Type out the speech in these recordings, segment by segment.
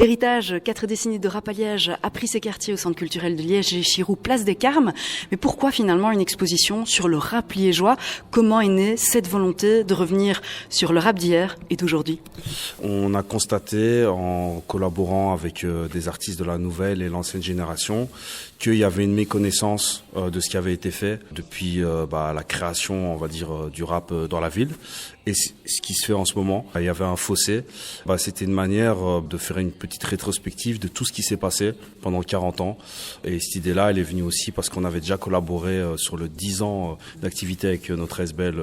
Héritage, 4 décennies de rap à Liège a pris ses quartiers au Centre culturel de Liège et Chirou, place des Carmes. Mais pourquoi finalement une exposition sur le rap liégeois? Comment est née cette volonté de revenir sur le rap d'hier et d'aujourd'hui? On a constaté, en collaborant avec des artistes de la nouvelle et l'ancienne génération, qu'il y avait une méconnaissance de ce qui avait été fait depuis la création, on va dire, du rap dans la ville. Et ce qui se fait en ce moment, il y avait un fossé. C'était une manière de faire une petite rétrospective de tout ce qui s'est passé pendant 40 ans. Et cette idée-là, elle est venue aussi parce qu'on avait déjà collaboré sur le 10 ans d'activité avec notre SBL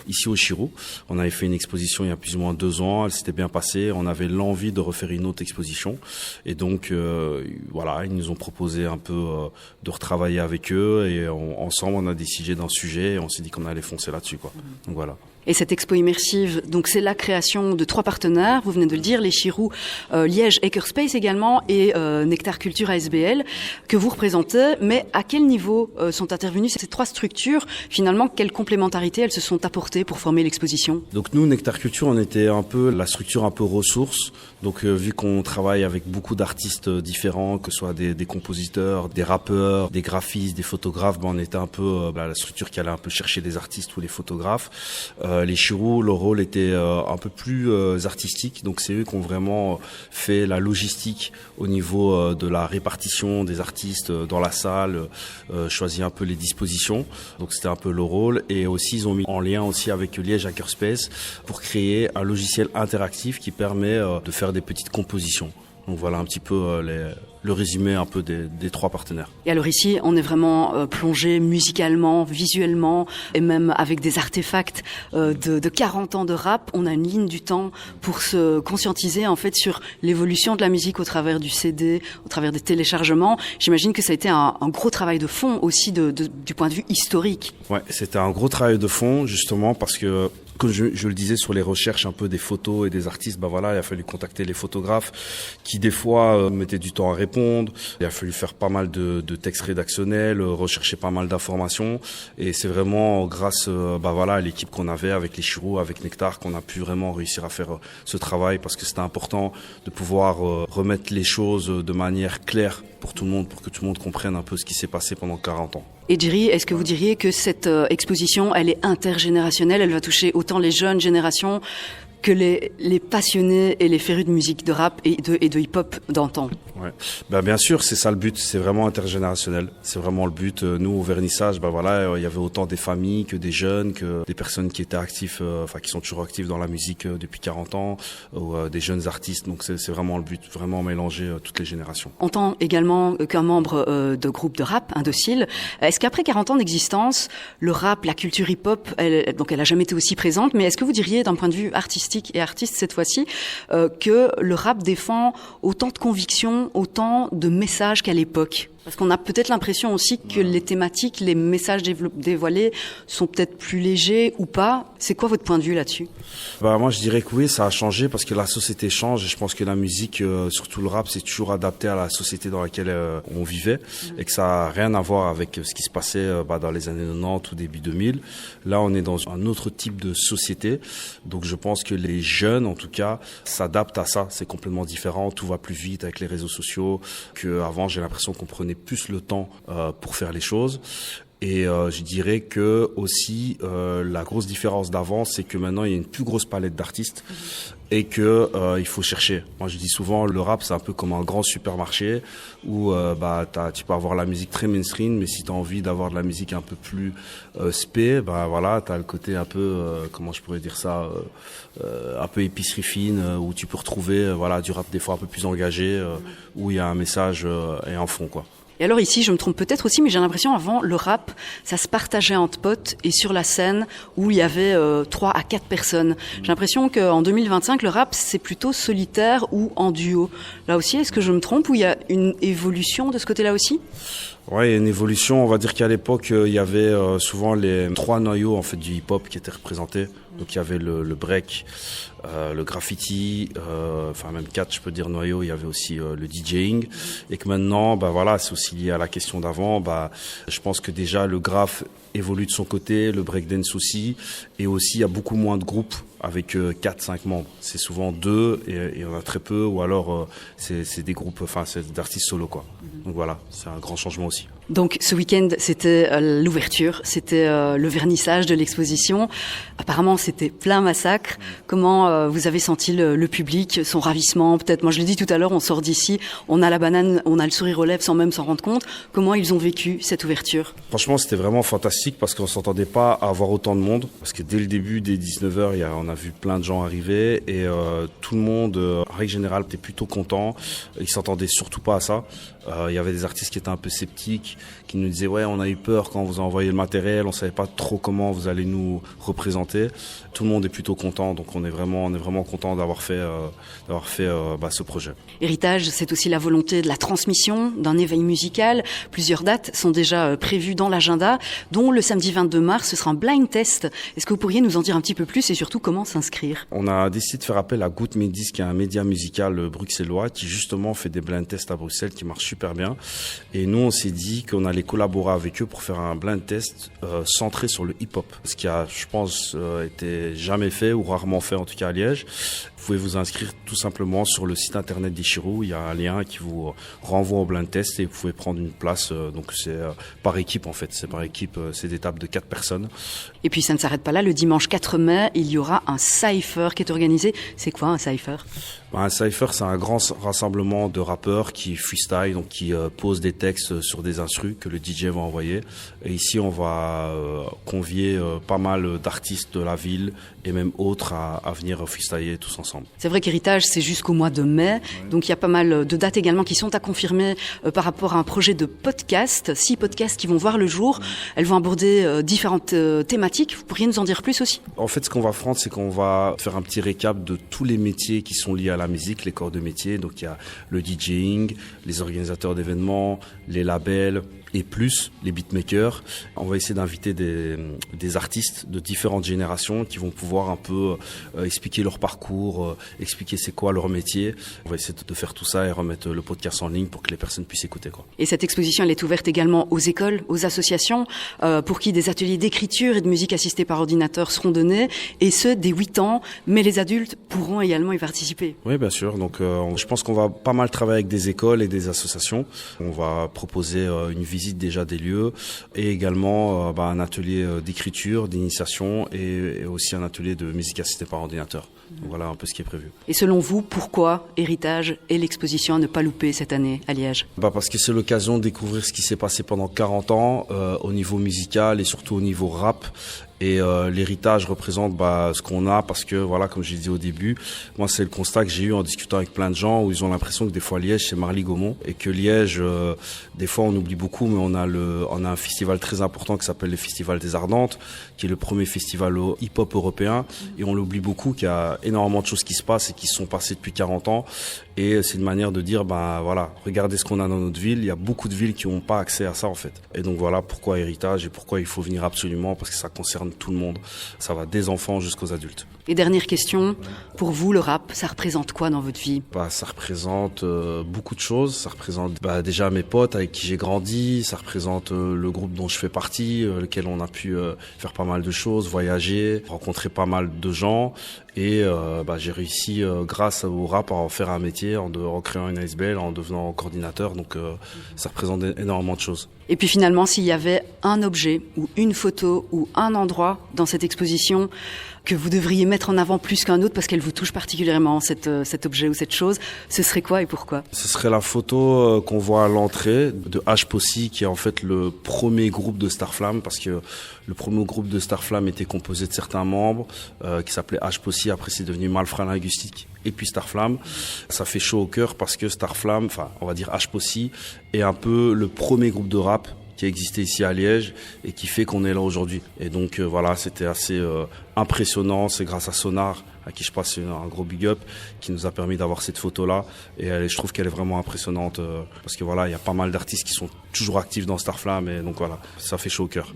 ici au Chirou. On avait fait une exposition il y a plus ou moins 2 ans. Elle s'était bien passée. On avait l'envie de refaire une autre exposition. Et donc, ils nous ont proposé un peu de retravailler avec eux. Et ensemble, on a décidé d'un sujet et on s'est dit qu'on allait foncer là-dessus, quoi. Donc voilà. Et cette expo immersive, donc c'est la création de 3 partenaires, vous venez de le dire, les Chirou, Liège Hackerspace également et Nectar Culture ASBL, que vous représentez. Mais à quel niveau sont intervenues ces 3 structures? Finalement, quelle complémentarité elles se sont apportées pour former l'exposition? Donc nous, Nectar Culture, on était un peu la structure un peu ressources. Donc vu qu'on travaille avec beaucoup d'artistes différents, que ce soit des compositeurs, des rappeurs, des graphistes, des photographes, on était un peu la structure qui allait un peu chercher des artistes ou les photographes. Les Chirou, leur rôle était un peu plus artistique, donc c'est eux qui ont vraiment fait la logistique au niveau de la répartition des artistes dans la salle, choisi un peu les dispositions, donc c'était un peu leur rôle. Et aussi ils ont mis en lien aussi avec Liège Hackerspace pour créer un logiciel interactif qui permet de faire des petites compositions. Donc voilà un petit peu le résumé un peu des 3 partenaires. Et alors ici, on est vraiment plongé musicalement, visuellement, et même avec des artefacts de 40 ans de rap. On a une ligne du temps pour se conscientiser en fait sur l'évolution de la musique au travers du CD, au travers des téléchargements. J'imagine que ça a été un gros travail de fond aussi du point de vue historique. Ouais, c'était un gros travail de fond justement parce que comme je le disais sur les recherches un peu des photos et des artistes, il a fallu contacter les photographes qui des fois mettaient du temps à répondre. Il a fallu faire pas mal de textes rédactionnels, rechercher pas mal d'informations. Et c'est vraiment grâce à l'équipe qu'on avait avec les Chirou, avec Nectar, qu'on a pu vraiment réussir à faire ce travail parce que c'était important de pouvoir remettre les choses de manière claire pour tout le monde, pour que tout le monde comprenne un peu ce qui s'est passé pendant 40 ans. Et Jerry, est-ce que vous diriez que cette exposition, elle est intergénérationnelle, elle va toucher autant les jeunes générations que les passionnés et les férus de musique de rap et de hip-hop d'antan? Ouais. Bien sûr, c'est ça le but, c'est vraiment intergénérationnel. C'est vraiment le but. Nous, au vernissage, il y avait autant des familles que des jeunes, que des personnes qui étaient actifs, qui sont toujours actifs dans la musique depuis 40 ans, ou des jeunes artistes. Donc c'est vraiment le but, vraiment mélanger toutes les générations. En tant également qu'un membre de groupe de rap, Indocile, est-ce qu'après 40 ans d'existence, le rap, la culture hip-hop, elle a jamais été aussi présente, mais est-ce que vous diriez d'un point de vue artistique et artiste cette fois-ci, que le rap défend autant de convictions, autant de messages qu'à l'époque? Parce qu'on a peut-être l'impression aussi que les thématiques, les messages dévoilés sont peut-être plus légers ou pas. C'est quoi votre point de vue là-dessus? Moi, je dirais que oui, ça a changé parce que la société change et je pense que la musique, surtout le rap, c'est toujours adapté à la société dans laquelle on vivait et que ça n'a rien à voir avec ce qui se passait dans les années 90 ou début 2000. Là, on est dans un autre type de société. Donc, je pense que les jeunes, en tout cas, s'adaptent à ça. C'est complètement différent. Tout va plus vite avec les réseaux sociaux qu'avant. J'ai l'impression qu'on prenait plus le temps pour faire les choses. Et je dirais que aussi la grosse différence d'avant, c'est que maintenant il y a une plus grosse palette d'artistes et que il faut chercher. Moi je dis souvent le rap c'est un peu comme un grand supermarché où tu peux avoir la musique très mainstream, mais si tu as envie d'avoir de la musique un peu plus spé, t'as le côté un peu comment je pourrais dire ça, un peu épicerie fine où tu peux retrouver du rap des fois un peu plus engagé où il y a un message et un fond quoi. Et alors ici, je me trompe peut-être aussi, mais j'ai l'impression avant, le rap, ça se partageait entre potes et sur la scène où il y avait 3 à 4 personnes. J'ai l'impression qu'en 2025, le rap, c'est plutôt solitaire ou en duo. Là aussi, est-ce que je me trompe ou il y a une évolution de ce côté-là aussi? Ouais, il y a une évolution. On va dire qu'à l'époque, il y avait souvent les 3 noyaux en fait du hip-hop qui étaient représentés. Donc il y avait le break, le graffiti, même 4 je peux dire noyaux. Il y avait aussi le DJing et que maintenant, c'est aussi lié à la question d'avant. Je pense que déjà le graphe évolue de son côté, le breakdance aussi, et aussi il y a beaucoup moins de groupes avec 4-5 membres. C'est souvent 2 et on a très peu, ou alors c'est des groupes, c'est d'artistes solo, quoi. Donc voilà, c'est un grand changement aussi. Donc ce week-end, c'était l'ouverture, c'était le vernissage de l'exposition. Apparemment, c'était plein massacre. Comment vous avez senti le public, son ravissement? Peut-être, moi je l'ai dit tout à l'heure, on sort d'ici, on a la banane, on a le sourire aux lèvres sans même s'en rendre compte. Comment ils ont vécu cette ouverture? Franchement, c'était vraiment fantastique parce qu'on s'entendait pas à avoir autant de monde. Parce que dès le début, dès 19h, on a vu plein de gens arriver et tout le monde, en règle générale, était plutôt content. Ils s'entendaient surtout pas à ça. Il y avait des artistes qui étaient un peu sceptiques, qui nous disaient ouais, on a eu peur quand on vous a envoyé le matériel, on savait pas trop comment vous allez nous représenter. Tout le monde est plutôt content, donc on est vraiment content d'avoir fait ce projet. Héritage, c'est aussi la volonté de la transmission, d'un éveil musical. Plusieurs dates sont déjà prévues dans l'agenda, dont le samedi 22 mars, ce sera un blind test. Est-ce que vous pourriez nous en dire un petit peu plus et surtout comment s'inscrire? On a décidé de faire appel à Good Medis, qui est un média musical bruxellois, qui justement fait des blind tests à Bruxelles, qui marche super bien. Et nous, on s'est dit qu'on allait collaborer avec eux pour faire un blind test centré sur le hip-hop. Ce qui a, je pense, été jamais fait ou rarement fait, en tout cas à Liège. Vous pouvez vous inscrire tout simplement sur le site internet d'Ichirou. Il y a un lien qui vous renvoie au blind test et vous pouvez prendre une place. Donc c'est par équipe en fait. C'est par équipe, c'est des tables de 4 personnes. Et puis ça ne s'arrête pas là. Le dimanche 4 mai, il y aura un cypher qui est organisé. C'est quoi un cypher? Un cypher, c'est un grand rassemblement de rappeurs qui freestyle, donc qui posent des textes sur des instrus que le DJ va envoyer. Et ici, on va convier pas mal d'artistes de la ville et même autres à venir freestyler tous ensemble. C'est vrai qu'Héritage, c'est jusqu'au mois de mai. Ouais. Donc il y a pas mal de dates également qui sont à confirmer par rapport à un projet de podcast. 6 podcasts qui vont voir le jour. Elles vont aborder différentes thématiques. Vous pourriez nous en dire plus aussi? En fait, ce qu'on va prendre, c'est qu'on va faire un petit récap de tous les métiers qui sont liés à la musique, les corps de métier. Donc il y a le DJing, les organisateurs d'événements, les labels et plus les beatmakers. On va essayer d'inviter des artistes de différentes générations qui vont pouvoir un peu expliquer leur parcours, expliquer c'est quoi leur métier. On va essayer de faire tout ça et remettre le podcast en ligne pour que les personnes puissent écouter, quoi. Et cette exposition, elle est ouverte également aux écoles, aux associations, pour qui des ateliers d'écriture et de musique assistée par ordinateur seront donnés, et ce, dès 8 ans, mais les adultes pourront également y participer. Oui, bien sûr. Donc, je pense qu'on va pas mal travailler avec des écoles et des associations. On va proposer une visite déjà des lieux et également un atelier d'écriture, d'initiation et aussi un atelier de musique assistée par ordinateur. Donc voilà un peu ce qui est prévu. Et selon vous, pourquoi Héritage et l'exposition à ne pas louper cette année à Liège? Parce que c'est l'occasion de découvrir ce qui s'est passé pendant 40 ans au niveau musical et surtout au niveau rap. Et l'héritage représente ce qu'on a parce que voilà, comme j'ai dit au début, moi c'est le constat que j'ai eu en discutant avec plein de gens où ils ont l'impression que des fois Liège c'est Marly-Gaumont et que Liège des fois on oublie beaucoup, mais on a un festival très important qui s'appelle le Festival des Ardentes, qui est le premier festival hip-hop européen, et on l'oublie beaucoup, qu'il y a énormément de choses qui se passent et qui se sont passées depuis 40 ans. Et c'est une manière de dire, voilà, regardez ce qu'on a dans notre ville. Il y a beaucoup de villes qui n'ont pas accès à ça, en fait. Et donc voilà pourquoi Héritage et pourquoi il faut venir absolument, parce que ça concerne tout le monde. Ça va des enfants jusqu'aux adultes. Et dernière question, pour vous, le rap, ça représente quoi dans votre vie? Ça représente beaucoup de choses. Ça représente déjà mes potes avec qui j'ai grandi. Ça représente le groupe dont je fais partie, lequel on a pu faire pas mal de choses, voyager, rencontrer pas mal de gens. Et j'ai réussi, grâce au rap, à en faire un métier, en recréant une ASBL, en devenant coordinateur. Donc ça représente énormément de choses. Et puis finalement, s'il y avait un objet ou une photo ou un endroit dans cette exposition que vous devriez mettre en avant plus qu'un autre parce qu'elle vous touche particulièrement, cet objet ou cette chose, ce serait quoi et pourquoi? Ce serait la photo qu'on voit à l'entrée de H-Possi, qui est en fait le premier groupe de Starflame, parce que le premier groupe de Starflame était composé de certains membres qui s'appelait H-Possi, après c'est devenu Malfrat Linguistique et puis Starflame. Ça fait chaud au cœur parce que Starflame, on va dire H-Possi, est un peu le premier groupe de rap qui existait ici à Liège et qui fait qu'on est là aujourd'hui. Et donc voilà, c'était assez impressionnant. C'est grâce à Sonar, à qui je passe un gros big up, qui nous a permis d'avoir cette photo-là. Et je trouve qu'elle est vraiment impressionnante parce que voilà, il y a pas mal d'artistes qui sont toujours actifs dans Starflame et donc voilà, ça fait chaud au cœur.